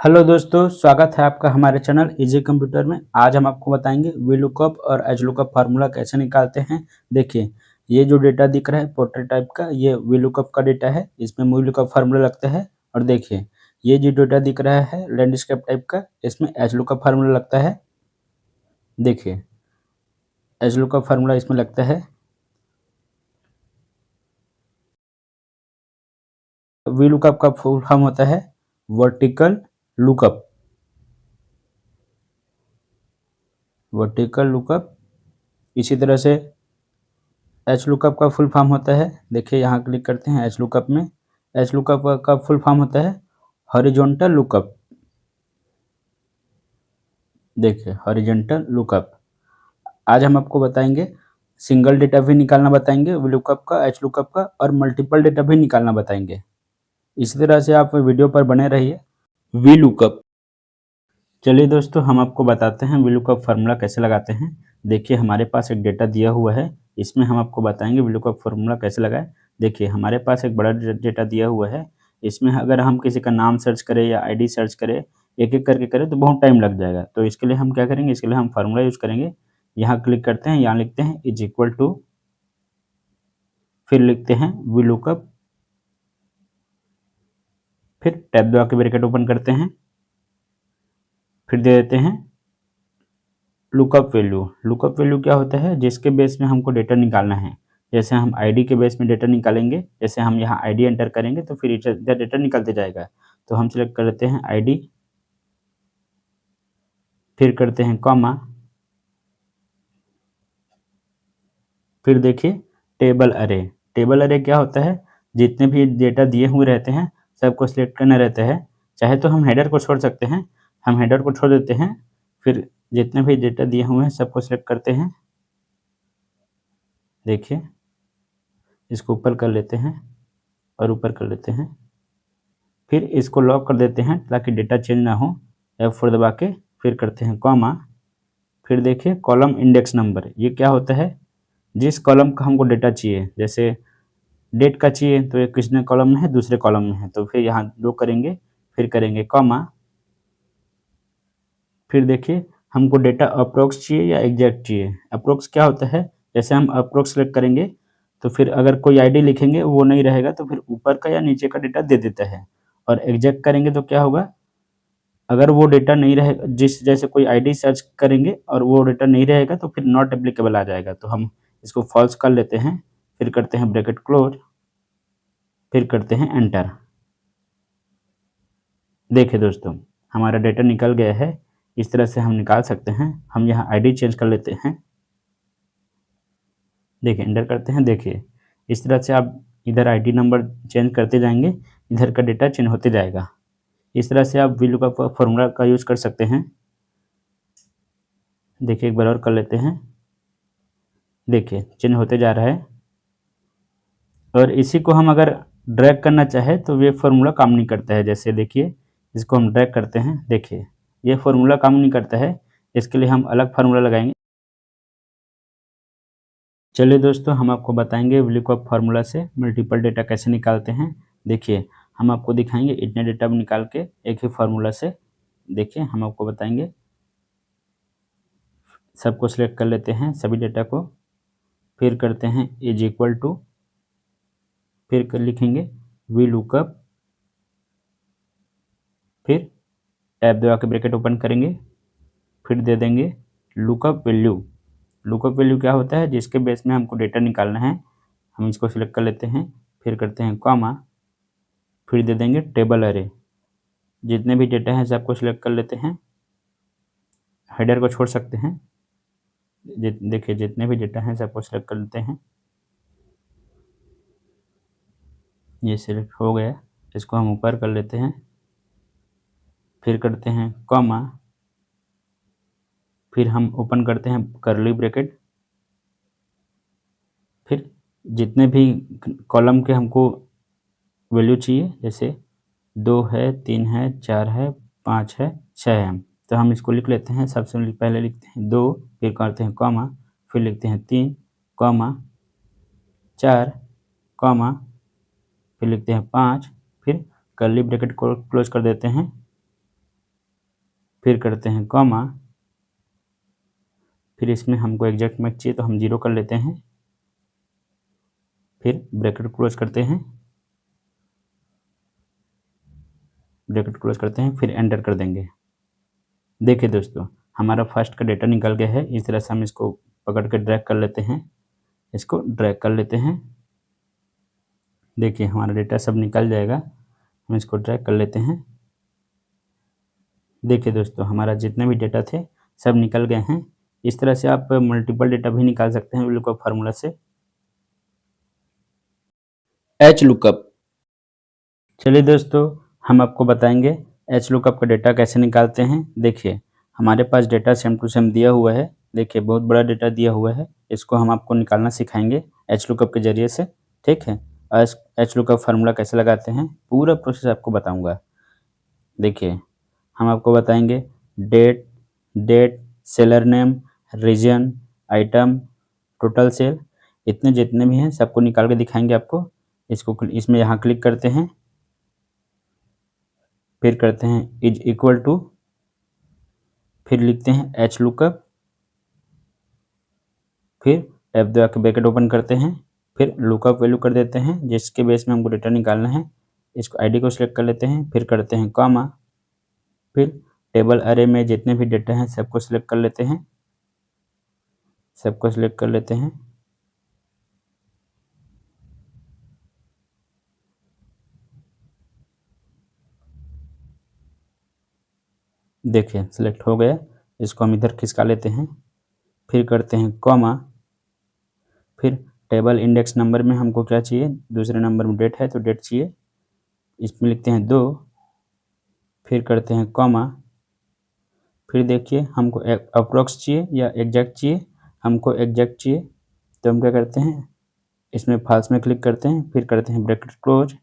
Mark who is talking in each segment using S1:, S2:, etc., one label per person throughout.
S1: Hello दोस्तों, स्वागत है आपका हमारे चैनल इजी कंप्यूटर में। आज हम आपको बताएंगे वीलुकअप और एचलुकअप फार्मूला कैसे निकालते हैं। देखिए, ये जो डेटा दिख रहा है पोर्ट्रेट टाइप का, ये वीलुकअप का डेटा है। इसमें वीलुकअप फार्मूला लगता है। और देखिए, ये जो डेटा दिख रहा है लैंडस्केप टाइप का, इसमें एचलुकअप फार्मूला लगता है। देखिए, एचलुकअप फार्मूला इसमें लगता है। वीलुकअप का फुल फॉर्म होता है वर्टिकल लुकअप। Vertical lookup. इसी तरह से एच लुकअप का फुल फॉर्म होता है। देखिए, यहाँ क्लिक करते हैं एच लुकअप में। एच लुकअप का फुल फॉर्म होता है हॉरिजॉन्टल लुकअप। देखिए, हॉरिजॉन्टल लुकअप। आज हम आपको बताएंगे सिंगल डेटा भी निकालना बताएंगे लुकअप का, एच लुकअप का, और मल्टीपल डेटा भी निकालना बताएंगे। इसी तरह से आप वीडियो पर बने रहिए। V lookup. चलिए दोस्तों, हम आपको बताते हैं वीलुकअप फार्मूला कैसे लगाते हैं। देखिए, हमारे पास एक डेटा दिया हुआ है। इसमें हम आपको बताएंगे वीलुकअप फार्मूला कैसे लगाएं। देखिए, हमारे पास एक बड़ा डेटा दिया हुआ है। इसमें अगर हम किसी का नाम सर्च करें या आईडी सर्च करें, एक एक करके करें तो बहुत टाइम लग जाएगा। तो इसके लिए हम क्या करेंगे, इसके लिए हम फार्मूला यूज़ करेंगे। यहाँ क्लिक करते हैं, यहाँ लिखते हैं इज इक्वल टू, फिर लिखते हैं वीलुकअप, फिर टैब दबा के ब्रैकेट ओपन करते हैं, फिर दे देते हैं लुकअप वैल्यू। लुकअप वैल्यू क्या होता है, जिसके बेस में हमको डेटा निकालना है। जैसे हम आईडी के बेस में डेटा निकालेंगे, जैसे हम यहाँ आईडी एंटर करेंगे तो फिर इधर डेटा निकलते जाएगा। तो हम सिलेक्ट कर लेते हैं आईडी, फिर करते हैं कॉमा, फिर देखिए टेबल अरे। टेबल अरे क्या होता है, जितने भी डेटा दिए हुए रहते हैं सबको सिलेक्ट करना रहता है। चाहे तो हम हेडर को छोड़ सकते हैं, हम हेडर को छोड़ देते हैं। फिर जितने भी डेटा दिए हुए हैं सबको सिलेक्ट करते हैं। देखिए, इसको ऊपर कर लेते हैं और ऊपर कर लेते हैं। फिर इसको लॉक कर देते हैं ताकि डेटा चेंज ना हो। F4 दबा के फिर करते हैं कॉमा। फिर देखिए कॉलम इंडेक्स नंबर, ये क्या होता है, जिस कॉलम का हमको डेटा चाहिए। जैसे डेट का चाहिए तो ये किसने कॉलम में है, दूसरे कॉलम में है, तो फिर यहाँ दो करेंगे, फिर करेंगे कॉमा। फिर देखिए हमको डेटा अप्रोक्स चाहिए या एग्जैक्ट चाहिए। अप्रोक्स क्या होता है, जैसे हम अप्रोक्स सेलेक्ट करेंगे तो फिर अगर कोई आईडी लिखेंगे वो नहीं रहेगा तो फिर ऊपर का या नीचे का डेटा दे देता है। और एग्जैक्ट करेंगे तो क्या होगा, अगर वो डेटा नहीं रहेगा, जिस जैसे कोई आईडी सर्च करेंगे और वो डेटा नहीं रहेगा तो फिर नॉट एप्लीकेबल आ जाएगा। तो हम इसको फॉल्स कर लेते हैं, फिर करते हैं ब्रैकेट क्लोज, फिर करते हैं एंटर। देखिए दोस्तों, हमारा डेटा निकल गया है। इस तरह से हम निकाल सकते हैं। हम यहाँ आईडी चेंज कर लेते हैं। देखिए, एंटर करते हैं। देखिए, इस तरह से आप इधर आईडी नंबर चेंज करते जाएंगे, इधर का डेटा चेंज होते जाएगा। इस तरह से आप वीलू का फॉर्मूला का यूज़ कर सकते हैं। देखिए, एक बार और कर लेते हैं। देखिए, चेंज होते जा रहा है। और इसी को हम अगर ड्रैग करना चाहे तो ये फार्मूला काम नहीं करता है। जैसे देखिए, इसको हम ड्रैग करते हैं। देखिए, ये फार्मूला काम नहीं करता है। इसके लिए हम अलग फार्मूला लगाएंगे। चलिए दोस्तों, हम आपको बताएंगे VLOOKUP फार्मूला से मल्टीपल डेटा कैसे निकालते हैं। देखिए, हम आपको दिखाएंगे इतने डेटा निकाल के एक ही फार्मूला से। देखिए, हम आपको बताएंगे। सबको सिलेक्ट कर लेते हैं, सभी डेटा को, फिर करते हैं इज इक्वल टू, फिर लिखेंगे VLOOKUP, फिर टैब दबा के ब्रैकेट ओपन करेंगे, फिर दे देंगे लुकअप वैल्यू। लुकअप वैल्यू क्या होता है, जिसके बेस में हमको डेटा निकालना है। हम इसको सिलेक्ट कर लेते हैं, फिर करते हैं कॉमा, फिर दे देंगे टेबल अरे। जितने भी डेटा हैं सबको सिलेक्ट कर लेते हैं, हेडर को छोड़ सकते हैं। देखिए, जितने भी डेटा हैं सबको सिलेक्ट कर लेते हैं। ये सिलेक्ट हो गया, इसको हम ऊपर कर लेते हैं, फिर करते हैं कॉमा, फिर हम ओपन करते हैं कर्ली ब्रैकेट। फिर जितने भी कॉलम के हमको वैल्यू चाहिए, जैसे 2 है, 3 है, 4 है, 5 है, 6 है, तो हम इसको लिख लेते हैं। सबसे पहले लिखते हैं 2, फिर करते हैं कॉमा, फिर लिखते हैं 3, कॉमा, 4, कॉमा, फिर लिखते हैं 5, फिर कर्ली ब्रैकेट को क्लोज कर देते हैं। फिर करते हैं कॉमा, फिर इसमें हमको एग्जैक्ट मैच चाहिए तो हम 0 कर लेते हैं, फिर ब्रैकेट क्लोज करते हैं, फिर एंटर कर देंगे। देखिए दोस्तों, हमारा फर्स्ट का डेटा निकल गया है। इस तरह से हम इसको पकड़ के ड्रैग कर लेते हैं, इसको ड्रैग कर लेते हैं। देखिए हमारा डेटा सब निकल जाएगा, हम इसको ड्रैग कर लेते हैं। देखिए दोस्तों, हमारा जितने भी डेटा थे सब निकल गए हैं। इस तरह से आप मल्टीपल डेटा भी निकाल सकते हैं VLOOKUP फार्मूला से। एच लुकअप, चलिए दोस्तों, हम आपको बताएंगे एच लुकअप का डेटा कैसे निकालते हैं। देखिए हमारे पास डेटा सेम टू सेम दिया हुआ है। देखिए बहुत बड़ा डेटा दिया हुआ है, इसको हम आपको निकालना सिखाएंगे एच लुकअप के जरिए से। ठीक है, एच लुकअप फार्मूला कैसे लगाते हैं पूरा प्रोसेस आपको बताऊंगा। देखिए हम आपको बताएंगे date, seller name, region, item, total sale, इतने जितने भी हैं सबको निकाल के दिखाएंगे आपको। इसको इसमें यहाँ क्लिक करते हैं, फिर करते हैं इज इक्वल टू, फिर लिखते हैं एच लुकअप, फिर F2 के ब्रैकेट ओपन करते हैं, फिर लुकअप वैल्यू कर देते हैं जिसके बेस में हमको डेटा निकालना है। इसको आईडी को सिलेक्ट कर लेते हैं, फिर करते हैं कॉमा, फिर टेबल अरे में जितने भी डेटा हैं सबको सिलेक्ट कर लेते हैं, देखिए सिलेक्ट हो गया। इसको हम इधर खिसका लेते हैं, फिर करते हैं कॉमा, फिर टेबल इंडेक्स नंबर में हमको क्या चाहिए, दूसरे नंबर में डेट है तो डेट चाहिए, इसमें लिखते हैं 2, फिर करते हैं कॉमा, फिर देखिए हमको अप्रोक्स चाहिए या एग्जैक्ट चाहिए। हमको एग्जैक्ट चाहिए तो हम क्या करते हैं, इसमें फॉल्स में क्लिक करते हैं, फिर करते हैं ब्रैकेट क्लोज,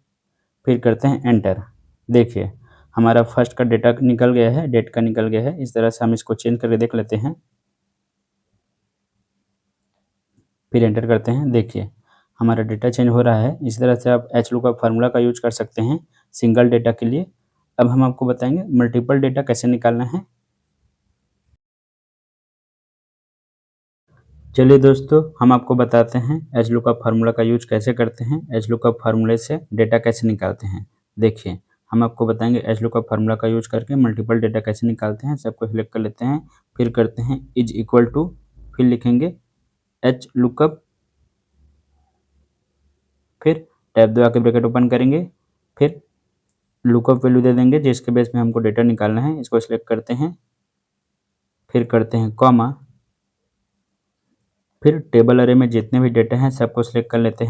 S1: फिर करते हैं एंटर। देखिए हमारा फर्स्ट का डेटा निकल गया है, डेट का निकल गया है। इस तरह से हम इसको चेंज करके देख लेते हैं, फिर एंटर करते हैं। देखिए हमारा डेटा चेंज हो रहा है। इस तरह से आप एच लुकअप फार्मूला का यूज कर सकते हैं सिंगल डेटा के लिए। अब हम आपको बताएंगे मल्टीपल डेटा कैसे निकालना है। चलिए दोस्तों, हम आपको बताते हैं एच लुकअप फार्मूला का यूज कैसे करते हैं, एच लुकअप फार्मूले से डेटा कैसे निकालते हैं। देखिए हम आपको बताएंगे एच लुकअप फार्मूला का यूज करके मल्टीपल डेटा कैसे निकालते हैं। सबको सिलेक्ट कर लेते हैं, फिर करते हैं इज इक्वल टू, फिर लिखेंगे एच लुकअप, फिर टैब दबा के ब्रैकेट ओपन करेंगे, फिर लुकअप वैल्यू दे देंगे जिसके बेस में हमको डेटा निकालना है। इसको सिलेक्ट करते हैं, फिर करते हैं कॉमा, फिर टेबल अरे में जितने भी डेटा हैं सबको सिलेक्ट कर लेते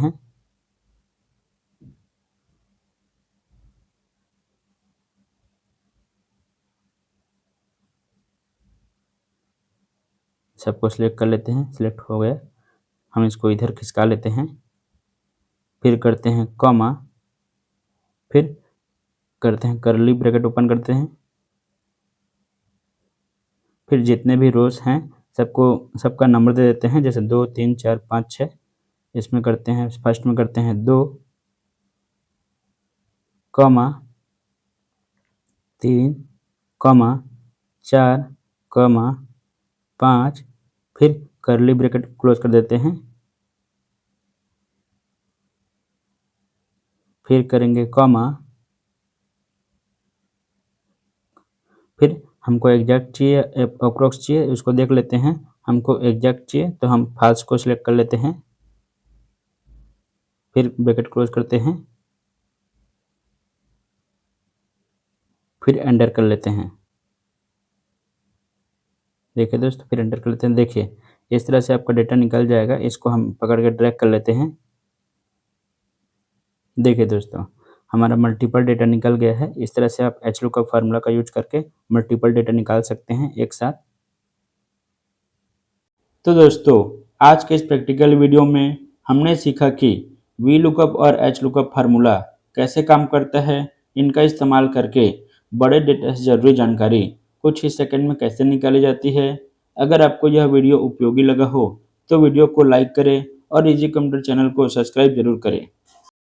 S1: हैं, सिलेक्ट हो गया। हम इसको इधर खिसका लेते हैं, फिर करते हैं कॉमा, फिर करते हैं कर्ली ब्रैकेट ओपन करते हैं, फिर जितने भी रोज हैं सबका नंबर दे देते हैं, जैसे 2 3 4 5 6। इसमें करते हैं फर्स्ट में करते हैं 2, कॉमा 3, कॉमा 4, कॉमा 5, फिर कर्ली ब्रैकेट क्लोज कर देते हैं, फिर करेंगे कॉमा, फिर हमको एग्जैक्ट चाहिए अप्रोक्स चाहिए, उसको देख लेते हैं। हमको एग्जैक्ट चाहिए तो हम फॉल्स को सिलेक्ट कर लेते हैं, फिर ब्रैकेट क्लोज करते हैं, फिर एंटर कर लेते हैं। देखिए दोस्तों, फिर एंटर कर लेते हैं। देखिए इस तरह से आपका डेटा निकल जाएगा। इसको हम पकड़ के ड्रैग कर लेते हैं। देखिए दोस्तों, हमारा मल्टीपल डेटा निकल गया है। इस तरह से आप एच लुकअप फार्मूला का यूज करके मल्टीपल डेटा निकाल सकते हैं एक साथ। तो दोस्तों, आज के इस प्रैक्टिकल वीडियो में हमने सीखा कि वी लुकअप और एच लुकअप फार्मूला कैसे काम करता है। इनका इस्तेमाल करके बड़े डेटा से जरूरी जानकारी कुछ ही सेकंड में कैसे निकाली जाती है। अगर आपको यह वीडियो उपयोगी लगा हो तो वीडियो को लाइक करें और इजी कंप्यूटर चैनल को सब्सक्राइब जरूर करें।